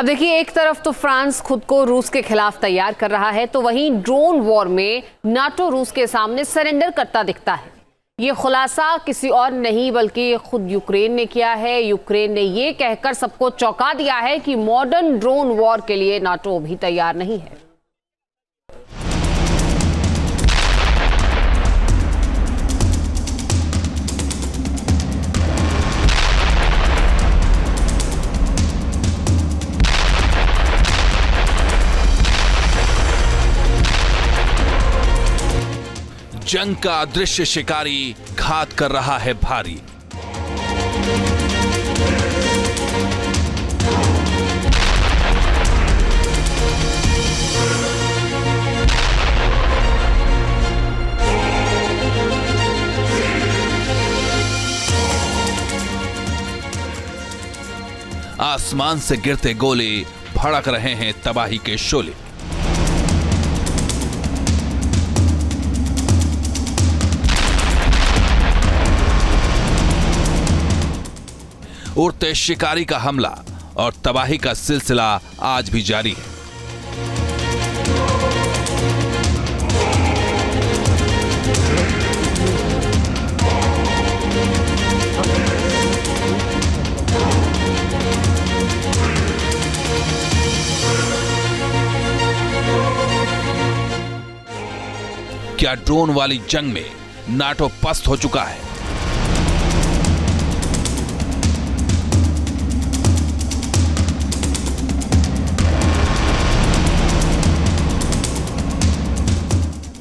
अब देखिए, एक तरफ तो फ्रांस खुद को रूस के खिलाफ तैयार कर रहा है, तो वहीं ड्रोन वॉर में नाटो रूस के सामने सरेंडर करता दिखता है। ये खुलासा किसी और नहीं बल्कि खुद यूक्रेन ने किया है। यूक्रेन ने ये कहकर सबको चौंका दिया है कि मॉडर्न ड्रोन वॉर के लिए नाटो भी तैयार नहीं है। जंग का अदृश्य शिकारी घात कर रहा है भारी। आसमान से गिरते गोले भड़क रहे हैं तबाही के शोले। उड़ते शिकारी का हमला और तबाही का सिलसिला आज भी जारी है। क्या ड्रोन वाली जंग में नाटो पस्त हो चुका है?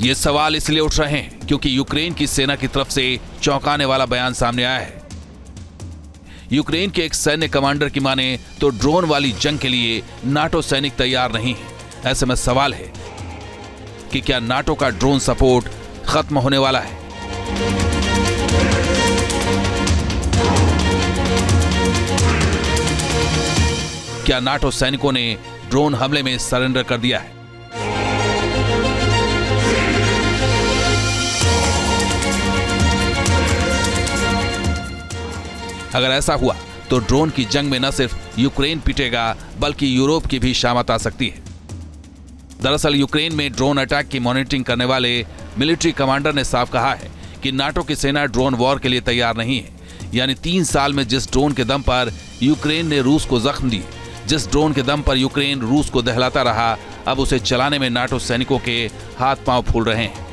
ये सवाल इसलिए उठ रहे हैं क्योंकि यूक्रेन की सेना की तरफ से चौंकाने वाला बयान सामने आया है। यूक्रेन के एक सैन्य कमांडर की माने तो ड्रोन वाली जंग के लिए नाटो सैनिक तैयार नहीं है। ऐसे में सवाल है कि क्या नाटो का ड्रोन सपोर्ट खत्म होने वाला है? क्या नाटो सैनिकों ने ड्रोन हमले में सरेंडर कर दिया है? अगर ऐसा हुआ तो ड्रोन की जंग में न सिर्फ यूक्रेन पिटेगा बल्कि यूरोप की भी शामत आ सकती है। दरअसल यूक्रेन में ड्रोन अटैक की मॉनिटरिंग करने वाले मिलिट्री कमांडर ने साफ कहा है कि नाटो की सेना ड्रोन वॉर के लिए तैयार नहीं है। यानी 3 साल में जिस ड्रोन के दम पर यूक्रेन ने रूस को जख्म दिए, जिस ड्रोन के दम पर यूक्रेन रूस को दहलाता रहा, अब उसे चलाने में नाटो सैनिकों के हाथ पांव फूल रहे हैं।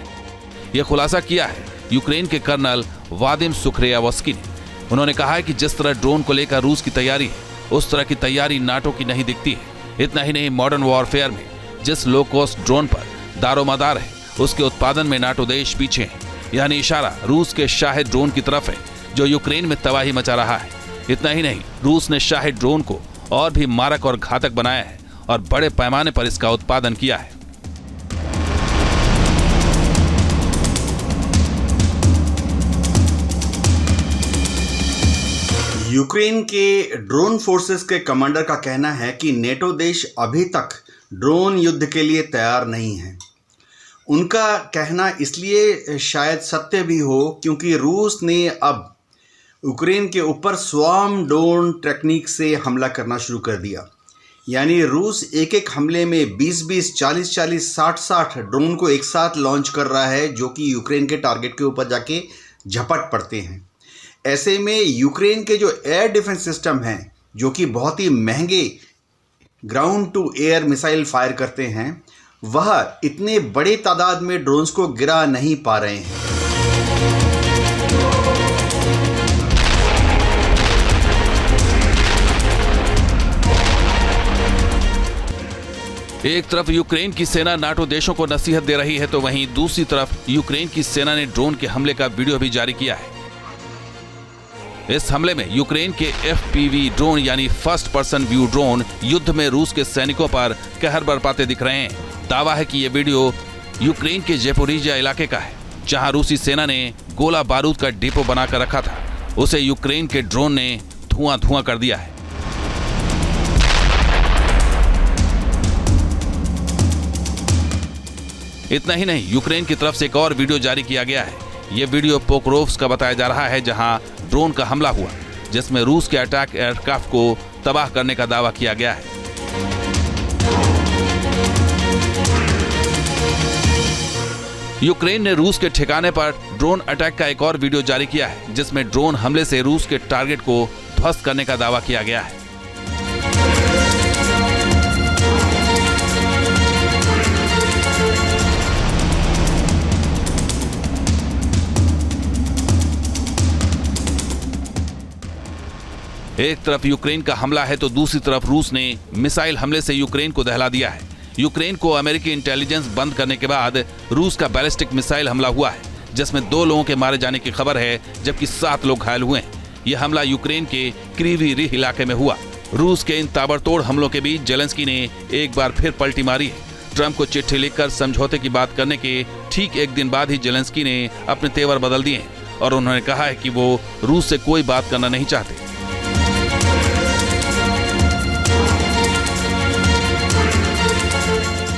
यह खुलासा किया है यूक्रेन के कर्नल वादिम सुखरेयावस्की ने। उन्होंने कहा है कि जिस तरह ड्रोन को लेकर रूस की तैयारी है, उस तरह की तैयारी नाटो की नहीं दिखती है। इतना ही नहीं, मॉडर्न वॉरफेयर में जिस लो कॉस्ट ड्रोन पर दारोमदार है, उसके उत्पादन में नाटो देश पीछे है। यानी इशारा रूस के शाहिद ड्रोन की तरफ है जो यूक्रेन में तबाही मचा रहा है। इतना ही नहीं, रूस ने शाहिद ड्रोन को और भी मारक और घातक बनाया है और बड़े पैमाने पर इसका उत्पादन किया है। यूक्रेन के ड्रोन फोर्सेस के कमांडर का कहना है कि नेटो देश अभी तक ड्रोन युद्ध के लिए तैयार नहीं है। उनका कहना इसलिए शायद सत्य भी हो क्योंकि रूस ने अब यूक्रेन के ऊपर स्वार्म ड्रोन टेक्निक से हमला करना शुरू कर दिया। यानी रूस एक एक हमले में 20-20, 40-40, 60-60 ड्रोन को एक साथ लॉन्च कर रहा है, जो कि यूक्रेन के टारगेट के ऊपर जाके झपट पड़ते हैं। ऐसे में यूक्रेन के जो एयर डिफेंस सिस्टम हैं, जो कि बहुत ही महंगे ground to air missile fire करते हैं, वह इतने बड़े तादाद में ड्रोन्स को गिरा नहीं पा रहे हैं। एक तरफ यूक्रेन की सेना नाटो देशों को नसीहत दे रही है, तो वहीं दूसरी तरफ यूक्रेन की सेना ने ड्रोन के हमले का वीडियो भी जारी किया है। इस हमले में यूक्रेन के FPV ड्रोन यानी फर्स्ट पर्सन व्यू ड्रोन युद्ध में रूस के सैनिकों पर कहर बरपाते दिख रहे हैं। दावा है कि यह वीडियो यूक्रेन के जेपोरिजिया इलाके का है, जहां रूसी सेना ने गोला बारूद का डिपो बनाकर रखा था। उसे यूक्रेन के ड्रोन ने धुआं कर दिया है। इतना ही नहीं, यूक्रेन की तरफ से एक और वीडियो जारी किया गया है। यह वीडियो पोक्रोव्स्क का बताया जा रहा है, जहां ड्रोन का हमला हुआ, जिसमें रूस के अटैक एयरक्राफ्ट को तबाह करने का दावा किया गया है। यूक्रेन ने रूस के ठिकाने पर ड्रोन अटैक का एक और वीडियो जारी किया है, जिसमें ड्रोन हमले से रूस के टारगेट को ध्वस्त करने का दावा किया गया है। एक तरफ यूक्रेन का हमला है तो दूसरी तरफ रूस ने मिसाइल हमले से यूक्रेन को दहला दिया है। यूक्रेन को अमेरिकी इंटेलिजेंस बंद करने के बाद रूस का बैलिस्टिक मिसाइल हमला हुआ है, जिसमें 2 लोगों के मारे जाने की खबर है, जबकि 7 लोग घायल हुए हैं। यह हमला यूक्रेन के क्रीवी रिह इलाके में हुआ। रूस के इन ताबड़तोड़ हमलों के बीच जेलेंस्की ने एक बार फिर पलटी मारी है। ट्रंप को चिट्ठी लिखकर समझौते की बात करने के ठीक एक दिन बाद ही जेलेंस्की ने अपने तेवर बदल दिए हैं और उन्होंने कहा है कि वो रूस से कोई बात करना नहीं चाहते।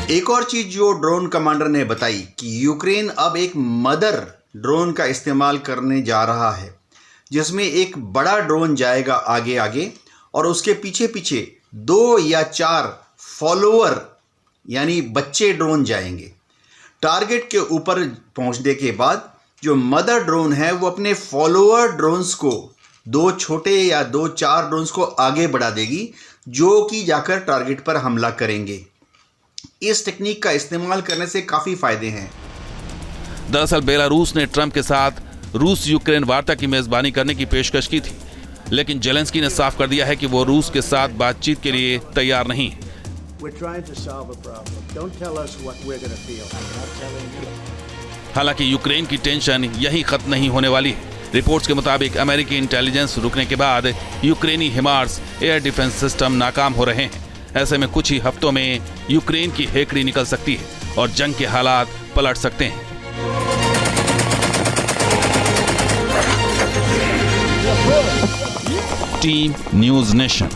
एक और चीज जो ड्रोन कमांडर ने बताई कि यूक्रेन अब एक मदर ड्रोन का इस्तेमाल करने जा रहा है, जिसमें एक बड़ा ड्रोन जाएगा आगे आगे और उसके पीछे पीछे 2 या 4 फॉलोअर यानी बच्चे ड्रोन जाएंगे। टारगेट के ऊपर पहुंचने के बाद जो मदर ड्रोन है वो अपने फॉलोअर ड्रोन्स को 2 छोटे या 2-4 ड्रोन्स को आगे बढ़ा देगी, जो कि जाकर टारगेट पर हमला करेंगे। इस टेक्निक का इस्तेमाल करने से काफी फायदे हैं। दरअसल बेलारूस ने ट्रंप के साथ रूस यूक्रेन वार्ता की मेजबानी करने की पेशकश की थी, लेकिन जेलेंस्की ने साफ कर दिया है कि वो रूस के साथ बातचीत के लिए तैयार नहीं है। हालांकि यूक्रेन की टेंशन यही खत्म नहीं होने वाली है। रिपोर्ट्स के मुताबिक अमेरिकी इंटेलिजेंस रुकने के बाद यूक्रेनी हिमार्स एयर डिफेंस सिस्टम नाकाम हो रहे हैं। ऐसे में कुछ ही हफ्तों में यूक्रेन की हेकड़ी निकल सकती है और जंग के हालात पलट सकते हैं। Team news nation.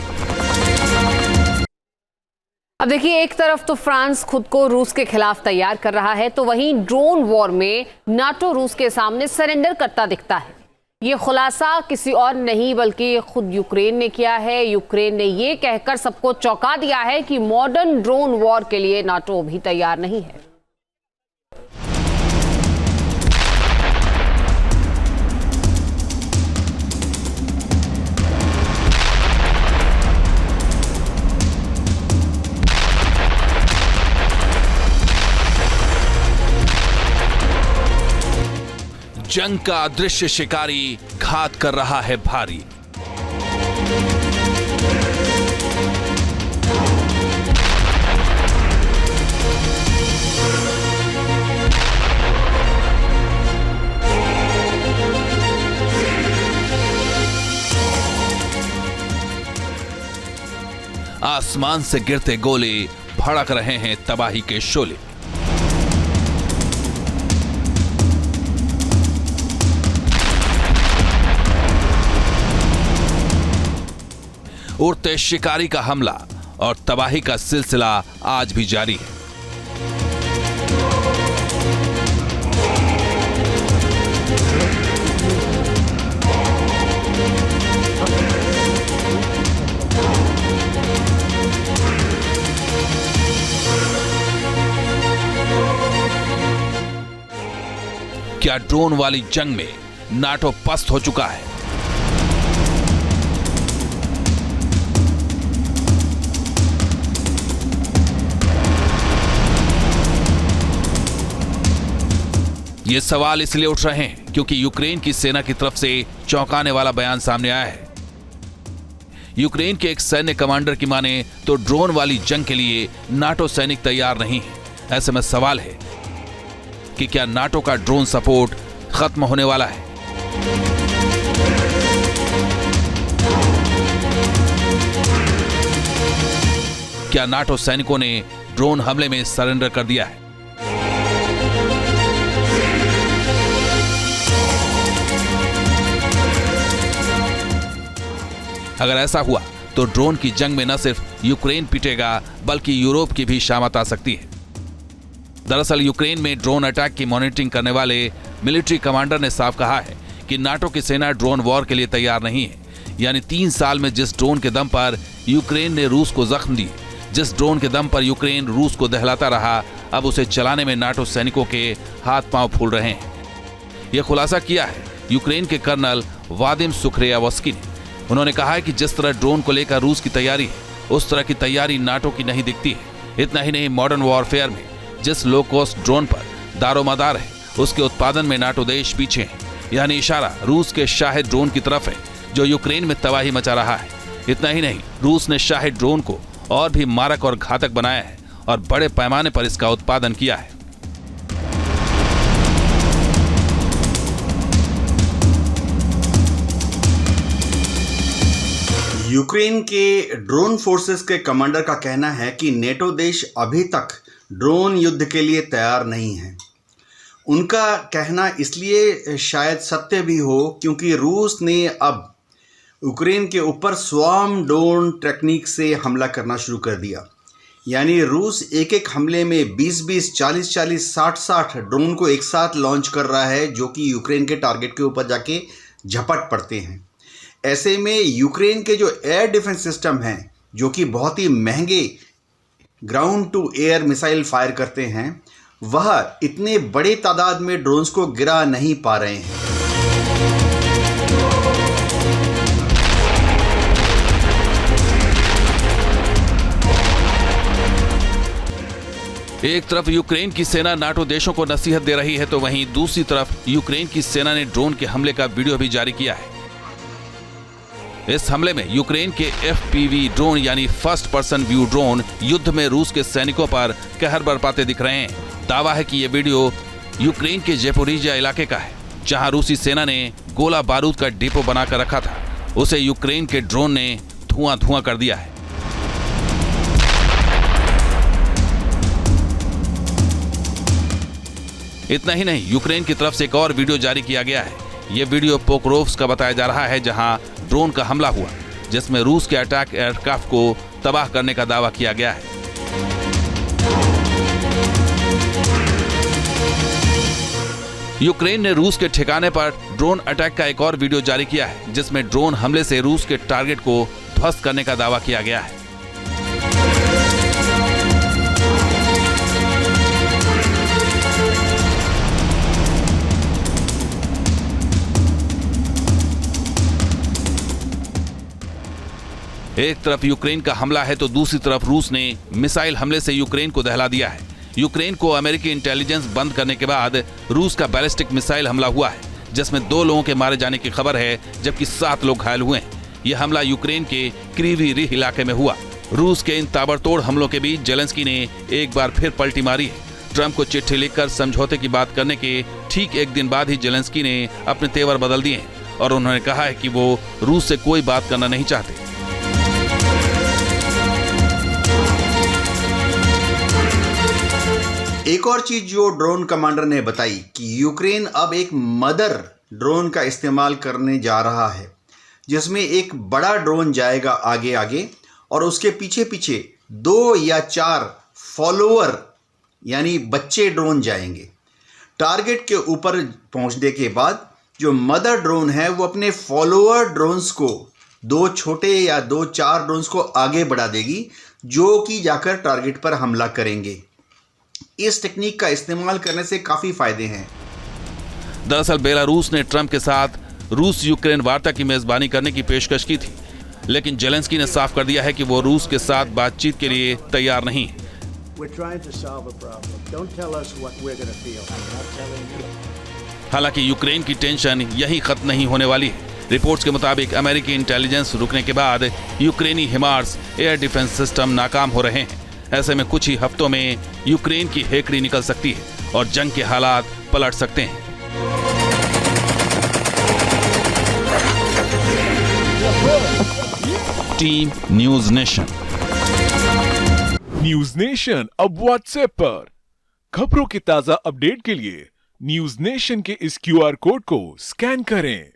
अब देखिए, एक तरफ तो फ्रांस खुद को रूस के खिलाफ तैयार कर रहा है, तो वहीं ड्रोन वॉर में नाटो रूस के सामने सरेंडर करता दिखता है। ये खुलासा किसी और नहीं बल्कि खुद यूक्रेन ने किया है। यूक्रेन ने ये कहकर सबको चौंका दिया है कि मॉडर्न ड्रोन वॉर के लिए नाटो भी तैयार नहीं है। जंग का अदृश्य शिकारी घात कर रहा है भारी। आसमान से गिरते गोले भड़क रहे हैं तबाही के शोले। उड़ते शिकारी का हमला और तबाही का सिलसिला आज भी जारी है। क्या ड्रोन वाली जंग में नाटो पस्त हो चुका है? ये सवाल इसलिए उठ रहे हैं क्योंकि यूक्रेन की सेना की तरफ से चौंकाने वाला बयान सामने आया है। यूक्रेन के एक सैन्य कमांडर की माने तो ड्रोन वाली जंग के लिए नाटो सैनिक तैयार नहीं है। ऐसे में सवाल है कि क्या नाटो का ड्रोन सपोर्ट खत्म होने वाला है? क्या नाटो सैनिकों ने ड्रोन हमले में सरेंडर कर दिया है? अगर ऐसा हुआ तो ड्रोन की जंग में न सिर्फ यूक्रेन पिटेगा बल्कि यूरोप की भी शामत आ सकती है। दरअसल यूक्रेन में ड्रोन अटैक की मॉनिटरिंग करने वाले मिलिट्री कमांडर ने साफ कहा है कि नाटो की सेना ड्रोन वॉर के लिए तैयार नहीं है। यानी 3 साल में जिस ड्रोन के दम पर यूक्रेन ने रूस को जख्म दिए, जिस ड्रोन के दम पर यूक्रेन रूस को दहलाता रहा, अब उसे चलाने में नाटो सैनिकों के हाथ पांव फूल रहे हैं। यह खुलासा किया है यूक्रेन के कर्नल वादिम सुखरेयावस्की ने। उन्होंने कहा है कि जिस तरह ड्रोन को लेकर रूस की तैयारी है, उस तरह की तैयारी नाटो की नहीं दिखती है। इतना ही नहीं, मॉडर्न वॉरफेयर में जिस लो कॉस्ट ड्रोन पर दारोमदार है, उसके उत्पादन में नाटो देश पीछे हैं। यानी इशारा रूस के शाहिद ड्रोन की तरफ है, जो यूक्रेन में तबाही मचा रहा है। इतना ही नहीं, रूस ने शाहिद ड्रोन को और भी मारक और घातक बनाया है और बड़े पैमाने पर इसका उत्पादन किया है। यूक्रेन के ड्रोन फोर्सेस के कमांडर का कहना है कि नेटो देश अभी तक ड्रोन युद्ध के लिए तैयार नहीं है। उनका कहना इसलिए शायद सत्य भी हो क्योंकि रूस ने अब यूक्रेन के ऊपर स्वार्म ड्रोन टेक्निक से हमला करना शुरू कर दिया। यानी रूस एक एक हमले में 20-20, 40-40, 60-60 ड्रोन को एक साथ लॉन्च कर रहा है, जो कि यूक्रेन के टारगेट के ऊपर जाके झपट पड़ते हैं। ऐसे में यूक्रेन के जो एयर डिफेंस सिस्टम हैं, जो कि बहुत ही महंगे ground to air missile fire करते हैं, वह इतने बड़े तादाद में ड्रोन्स को गिरा नहीं पा रहे हैं। एक तरफ यूक्रेन की सेना नाटो देशों को नसीहत दे रही है, तो वहीं दूसरी तरफ यूक्रेन की सेना ने ड्रोन के हमले का वीडियो भी जारी किया है। इस हमले में यूक्रेन के FPV ड्रोन यानी फर्स्ट पर्सन व्यू ड्रोन युद्ध में रूस के सैनिकों पर कहर बरपाते दिख रहे हैं। दावा है कि यह वीडियो यूक्रेन के जेपोरिजिया इलाके का है, जहां रूसी सेना ने गोला बारूद का डिपो बनाकर रखा था। उसे यूक्रेन के ड्रोन ने धुआं कर दिया है। इतना ही नहीं, यूक्रेन की तरफ से एक और वीडियो जारी किया गया है। यह वीडियो पोक्रोव्स्क का बताया जा रहा है, जहां ड्रोन का हमला हुआ, जिसमें रूस के अटैक एयरक्राफ्ट को तबाह करने का दावा किया गया है। यूक्रेन ने रूस के ठिकाने पर ड्रोन अटैक का एक और वीडियो जारी किया है, जिसमें ड्रोन हमले से रूस के टारगेट को ध्वस्त करने का दावा किया गया है। एक तरफ यूक्रेन का हमला है, तो दूसरी तरफ रूस ने मिसाइल हमले से यूक्रेन को दहला दिया है। यूक्रेन को अमेरिकी इंटेलिजेंस बंद करने के बाद रूस का बैलिस्टिक मिसाइल हमला हुआ है, जिसमें 2 लोगों के मारे जाने की खबर है, जबकि 7 लोग घायल हुए हैं। यह हमला यूक्रेन के क्रीवी रिह इलाके में हुआ। रूस के इन ताबड़तोड़ हमलों के बीच जेलेंस्की ने एक बार फिर पलटी मारी है। ट्रंप को चिट्ठी लिखकर समझौते की बात करने के ठीक एक दिन बाद ही जेलेंस्की ने अपने तेवर बदल दिए हैं और उन्होंने कहा है कि वो रूस से कोई बात करना नहीं चाहते। एक और चीज जो ड्रोन कमांडर ने बताई कि यूक्रेन अब एक मदर ड्रोन का इस्तेमाल करने जा रहा है, जिसमें एक बड़ा ड्रोन जाएगा आगे आगे और उसके पीछे पीछे 2 या 4 फॉलोअर यानी बच्चे ड्रोन जाएंगे। टारगेट के ऊपर पहुंचने के बाद जो मदर ड्रोन है वो अपने फॉलोअर ड्रोन्स को 2 छोटे या 2-4 ड्रोन्स को आगे बढ़ा देगी, जो कि जाकर टारगेट पर हमला करेंगे। इस टेक्निक का इस्तेमाल करने से काफी फायदे हैं। दरअसल बेलारूस ने ट्रंप के साथ रूस यूक्रेन वार्ता की मेजबानी करने की पेशकश की थी, लेकिन जेलेंस्की ने साफ कर दिया है कि वो रूस के साथ बातचीत के लिए तैयार नहीं है। हालांकि यूक्रेन की टेंशन यही खत्म नहीं होने वाली है। रिपोर्ट्स के मुताबिक अमेरिकी इंटेलिजेंस रुकने के बाद यूक्रेनी हिमार्स एयर डिफेंस सिस्टम नाकाम हो रहे हैं। ऐसे में कुछ ही हफ्तों में यूक्रेन की हेकड़ी निकल सकती है और जंग के हालात पलट सकते हैं। Team news nation. News nation अब व्हाट्सएप पर खबरों के ताजा अपडेट के लिए न्यूज नेशन के इस QR कोड को स्कैन करें।